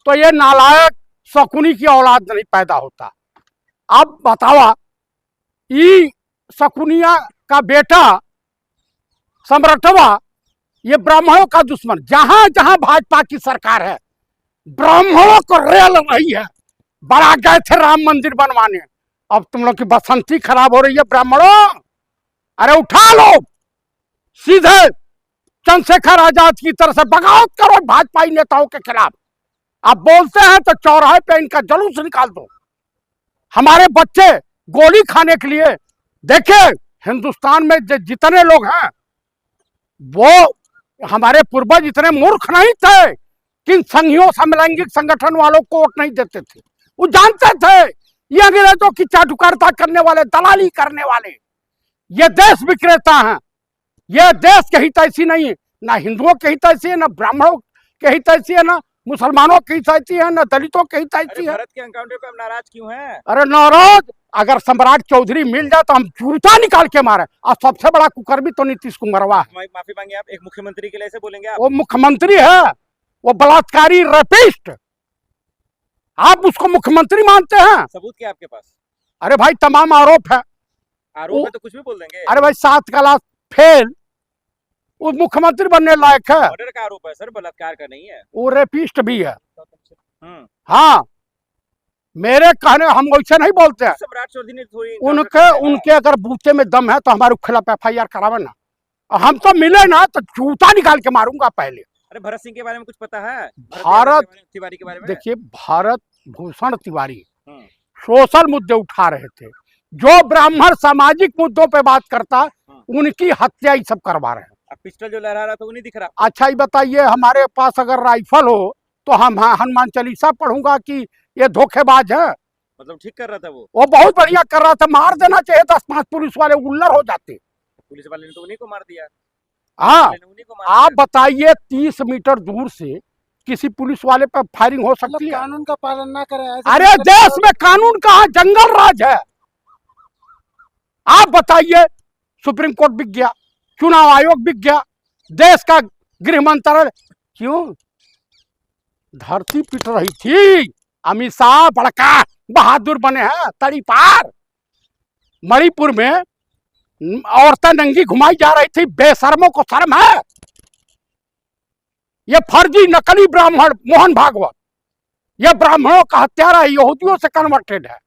तो ये नालायक शकुनी की औलाद नहीं पैदा होता। अब बतावा, ई शकुनिया का बेटा सम्राटवा ये ब्राह्मणों का दुश्मन। जहां जहां भाजपा की सरकार है ब्राह्मणों को रेल रही है। बड़ा गए थे राम मंदिर बनवाने, अब तुम लोग की बसंती खराब हो रही है ब्राह्मणों। अरे उठा लो, सीधे चंद्रशेखर आजाद की तरफ से बगावत करो भाजपाई नेताओं के खिलाफ। आप बोलते हैं तो चौराहे पे इनका जुलूस निकाल दो। हमारे बच्चे गोली खाने के लिए, देखिए हिंदुस्तान में जितने लोग हैं वो हमारे पूर्वज इतने मूर्ख नहीं थे कि इन संघियों समलैंगिक संगठन वालों को वोट नहीं देते थे। वो जानते थे ये अंग्रेजों की चाटुकारिता करने वाले, दलाली करने वाले, ये देश विक्रेता हैं। ये देश के हितैषी नहीं है, ना हिंदुओं के हितैषी है, ना ब्राह्मणों के हितैषी है, ना मुसलमानों के हितैषी है, ना दलितों के हितैषी है। भारत के एनकाउंटर पे हम नाराज क्यों हैं? अरे नाराज, अगर सम्राट चौधरी मिल जाए तो हम जूता निकाल के मारे। और सबसे बड़ा कुकर्मी तो नीतीश कुमारवा है। माफी मांगे आप, एक मुख्यमंत्री के लिए ऐसे बोलेंगे आप? वो मुख्यमंत्री है, वो बलात्कारी रेपिस्ट, आप उसको मुख्यमंत्री मानते हैं? सबूत क्या आपके पास? अरे भाई तमाम आरोप है। आरोप है तो कुछ भी बोल देंगे। अरे भाई 7 क्लास फेल, वो मुख्यमंत्री बनने लायक है। मर्डर का आरोप है सर, बलात्कार का नहीं है। वो रेपिस्ट भी है। हाँ, मेरे कहने हम वैसे नहीं बोलते हैं। सम्राट चौधरी ने थोड़ी उनके अगर बूते में दम है तो हमारे खिलाफ FIR करावे ना। हम तो मिले ना तो जूता निकाल के मारूंगा पहले। अरे भरत सिंह के बारे में कुछ पता है? भारत तिवारी के बारे में देखिए, भारत भूषण तिवारी सोशल मुद्दे उठा रहे थे। जो ब्राह्मण सामाजिक मुद्दों पे बात करता उनकी हत्या ही सब करवा रहे हैं। अब पिस्टल जो लहरा रहा था वो नहीं दिख रहा। अच्छा, ये बताइए, हमारे पास अगर राइफल हो तो हम हनुमान चालीसा पढ़ूंगा कि ये धोखेबाज है? मतलब ठीक कर रहा था वो बहुत बढ़िया कर रहा था। मार देना चाहिए 10-5 पुलिस वाले, उल्लर हो जाते। पुलिस वाले ने तो उन्हीं को मार दिया। हाँ, आप बताइए 30 मीटर दूर से किसी पुलिस वाले पर फायरिंग हो सकती है? कानून का पालन ना करे। अरे देश में कानून कहाँ, जंगल राज है। आप बताइए, सुप्रीम कोर्ट बिक गया, चुनाव आयोग बिक गया, देश का गृह मंत्रालय, क्यों? धरती पिट रही थी, अमित शाह बड़का बहादुर बने हैं तड़ी पार। मणिपुर में औरतें नंगी घुमाई जा रही थी, बेशर्मों को शर्म है? ये फर्जी नकली ब्राह्मण मोहन भागवत, ये ब्राह्मणों का हत्यारा है, यहूदियों से कन्वर्टेड है।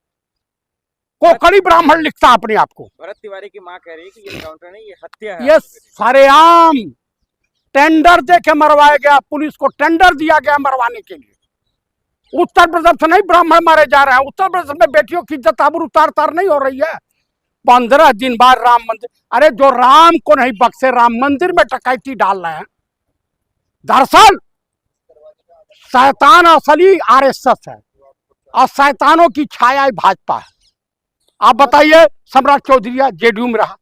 कोकणी ब्राह्मण लिखता अपने आप को। भरत तिवारी की मां कह रही है कि ये एनकाउंटर नहीं, ये हत्या है। ये सरेआम टेंडर दे के मरवाया गया, पुलिस को टेंडर दिया गया मरवाने के लिए। उत्तर प्रदेश से नहीं ब्राह्मण मारे जा रहे हैं, उत्तर प्रदेश में बेटियों की इज्जत आबरू तार नहीं हो रही है। 15 दिन बाद राम मंदिर, अरे जो राम को नहीं बख्शे राम मंदिर में डकैती डाल रहे हैं। दरअसल शैतान असली RSS है और शैतानों की छाया भाजपा है। आप बताइए, सम्राट चौधरी JDU में रहा,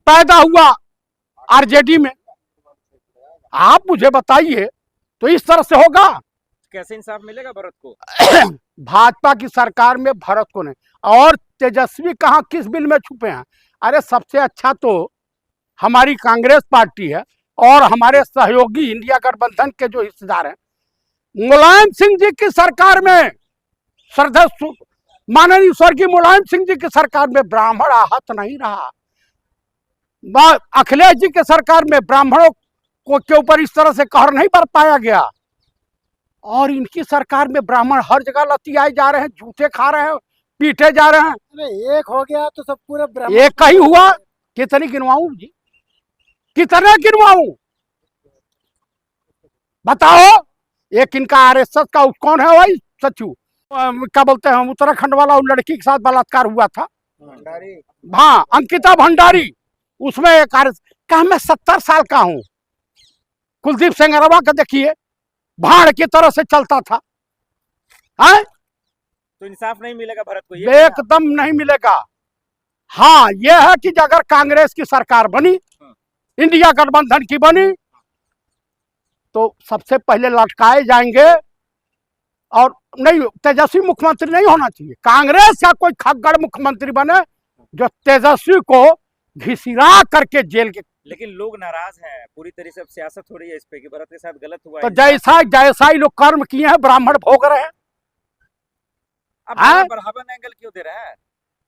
पैदा हुआ RJD में। आप मुझे बताइए, तो इस तरह से होगा? कैसे इंसाफ मिलेगा भरत को? भाजपा की सरकार में भरत को नहीं। और तेजस्वी कहाँ, किस बिल में छुपे हैं? अरे सबसे अच्छा तो हमारी कांग्रेस पार्टी है और हमारे सहयोगी इंडिया गठबंधन के जो हिस्सेदार हैं। मुलायम सिंह जी की सरकार में, श्रद्धा माननीय स्वर्गीय मुलायम सिंह जी की सरकार में ब्राह्मण आहत नहीं रहा। अखिलेश जी के सरकार में ब्राह्मणों को के ऊपर इस तरह से कहर नहीं बरत पाया गया। और इनकी सरकार में ब्राह्मण हर जगह लतियाए जा रहे हैं, जूते खा रहे हैं, पीटे जा रहे हैं। अरे एक हो गया तो सब पूरे ब्राह्मण। एक ही हुआ? कितनी गिनवाऊं जी, कितने गिनवाऊं? बताओ। एक इनका RSS का कौन है भाई, सचू क्या बोलते हैं, उत्तराखंड वाला, लड़की के साथ बलात्कार हुआ था। हाँ, अंकिता भंडारी, उसमें एक कहा मैं 70 साल का हूं। कुलदीप सेंगरवा का देखिए, भाड़ की तरह से चलता था। है? तो इंसाफ नहीं मिलेगा भरत को? एकदम नहीं मिलेगा। हाँ, यह है कि अगर कांग्रेस की सरकार बनी, इंडिया गठबंधन की बनी, तो सबसे पहले लटकाए जाएंगे। और नहीं, तेजस्वी मुख्यमंत्री नहीं होना चाहिए। कांग्रेस का कोई खग्गड़ मुख्यमंत्री बने जो तेजस्वी को घिसिरा करके जेल के लेकिन लोग नाराज हैं पूरी तरह से। अब सियासत हो रही है इस पे कि भरत के साथ गलत हुआ तो है। जैसा जैसा ही लोग कर्म किए हैं ब्राह्मण भोग रहे हैं। अब हाँ? बढ़ावन एंगल क्यों दे रहा है?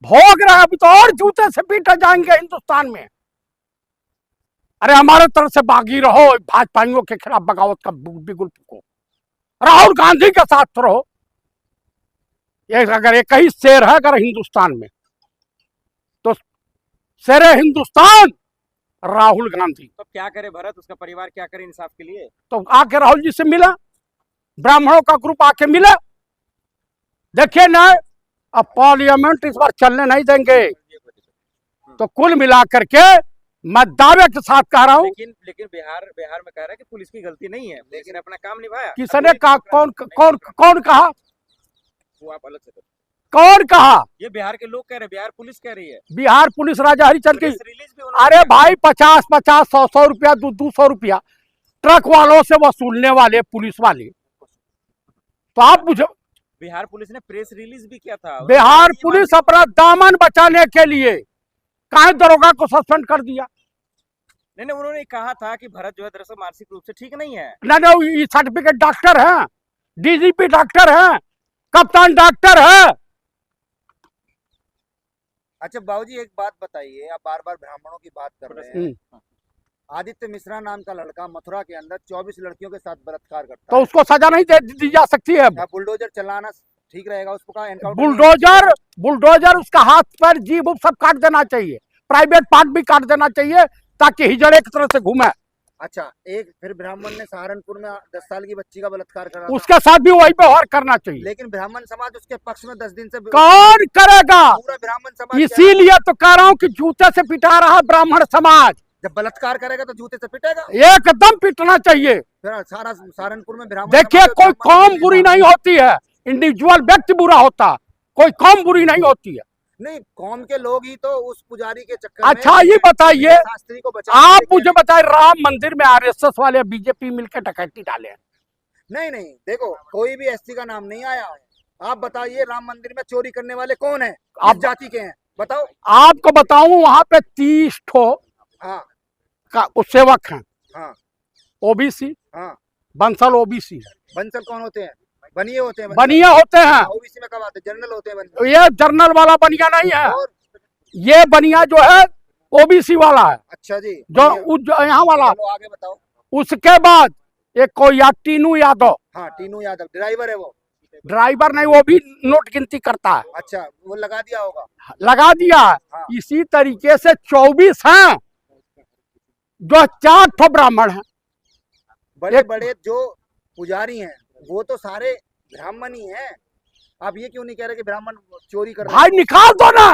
भोग रहे हैं, अभी तो और जूते से पीटे जाएंगे हिंदुस्तान में। अरे हमारे तरफ से बागी रहो, भाजपाइयों के खिलाफ बगावत का बिगुल फूको, राहुल गांधी के साथ रहो। ये अगर एक ही शेर है अगर हिंदुस्तान में, तो शेर हिंदुस्तान राहुल गांधी। तो क्या करे भरत, उसका परिवार क्या करे इंसाफ के लिए? तो आके राहुल जी से मिला, ब्राह्मणों का ग्रुप आके मिला। देखिए ना, अब पार्लियामेंट इस बार चलने नहीं देंगे। तो कुल मिलाकर के मैं दावे के साथ कह रहा हूं, लेकिन बिहार में कह रहा है कि पुलिस की गलती नहीं है, लेकिन अपना काम निभाया। किसने कहा? कौन कहा? वो आप अलग से करो। कौन कहा? ये बिहार के लोग कह रहे हैं, बिहार पुलिस कह रही है। बिहार पुलिस राजा हरिचंद की। रिलीज भी उन्होंने अरे किया। भाई 50-50, 100 रुपया, 200 रुपया ट्रक वालों से वसूलने वाले पुलिस वाले, तो आप मुझे, बिहार पुलिस ने प्रेस रिलीज भी किया था। बिहार पुलिस अपना दामन बचाने के लिए काहे दरोगा को सस्पेंड कर दिया? नहीं, उन्होंने कहा था कि भरत जो है दरअसल मानसिक रूप से ठीक नहीं है। नहीं, ये सर्टिफिकेट डॉक्टर है, डीजीपी डॉक्टर है, कप्तान डॉक्टर है। अच्छा बाबूजी, एक बात बताइए, आप बार बार ब्राह्मणों की बात कर रहे हैं। आदित्य मिश्रा नाम का लड़का मथुरा के अंदर 24 लड़कियों के साथ बलात्कार करता तो है। उसको सजा नहीं दी जा सकती है? क्या बुलडोजर चलाना ठीक रहेगा? उसको कहा एनकाउंटर। बुलडोजर उसका हाथ पैर जीभ सब काट देना चाहिए, प्राइवेट पार्ट भी काट देना चाहिए, ताकि हिजड़े की तरह से घूमे। अच्छा, एक फिर ब्राह्मण ने सहारनपुर में 10 साल की बच्ची का बलात्कार करा था। उसके साथ भी वही व्यवहार करना चाहिए। लेकिन ब्राह्मण समाज उसके पक्ष में 10 दिन से कौन करेगा? पूरा ब्राह्मण समाज इसीलिए तो कह रहा हूँ कि जूते से पिटा रहा ब्राह्मण समाज। जब बलात्कार करेगा तो जूते से पिटेगा। एकदम पिटना चाहिए। फिर सारा सहारनपुर में ब्राह्मण देखिए, समाज कोई ब्राह्मण कौम बुरी नहीं होती है, इंडिविजुअल व्यक्ति बुरा होता, कोई कौम बुरी नहीं होती है। नहीं, कौम के लोग ही तो उस पुजारी के चक्कर अच्छा, में ये बताइए, शास्त्री को बचा आप मुझे बताइए, राम मंदिर में आरएसएस वाले बीजेपी मिलकर डकैती डाले हैं? नहीं, देखो कोई भी एसटी का नाम नहीं आया है। आप बताइए, राम मंदिर में चोरी करने वाले कौन है? आप किस जाति के हैं बताओ? आपको बताऊं, वहां पे 30 ठो हाँ का सेवक हैं, हाँ ओबीसी, हाँ। बंसल ओबीसी, बंसल कौन होते हैं? बनिए होते हैं। बनिया होते हैं। ओबीसी में कब आते हैं? जनरल होते हैं बनिए। ये जर्नल वाला बनिया नहीं है, और ये बनिया जो है ओबीसी वाला है, अच्छा जी, जो यहाँ वाला। चलो आगे बताओ। उसके बाद एक कोई टीनू यादव, हाँ, टीनू यादव ड्राइवर है वो। ड्राइवर नहीं, वो भी नोट गिनती करता है, अच्छा, वो लगा दिया होगा। लगा दिया है। हाँ। इसी तरीके से 24 हैं, जो 4 ठो ब्राह्मण हैं। बड़े बड़े जो पुजारी हैं वो तो सारे ब्राह्मण ही हैं। आप ये क्यों नहीं कह रहे कि ब्राह्मण चोरी कर रहे हैं? भाई निकाल दो ना।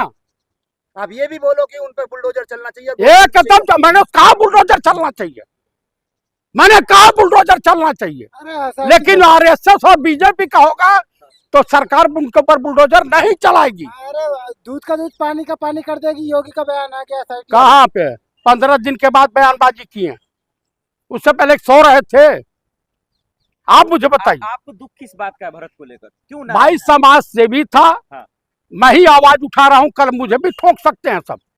आप ये भी बोलो कि उन पर बुलडोजर चलना चाहिए। एकदम, मैंने कहा बुलडोजर चलना चाहिए, मैंने कहा बुलडोजर चलना चाहिए। अरे ऐसा लेकिन आरएसएस और बीजेपी का होगा तो सरकार उनके ऊपर बुलडोजर नहीं चलाएगी। अरे दूध का दूध पानी का पानी कर देगी। योगी का बयान आ गया SIT। कहाँ पे 15 दिन के बाद बयानबाजी की है? उससे पहले सो रहे थे। आप मुझे बताइए, आपको दुख किस बात का है भरत को लेकर? क्यों ना? भाई समाज सेवी था, हाँ। मैं ही आवाज उठा रहा हूं, कल मुझे भी ठोक सकते हैं सब।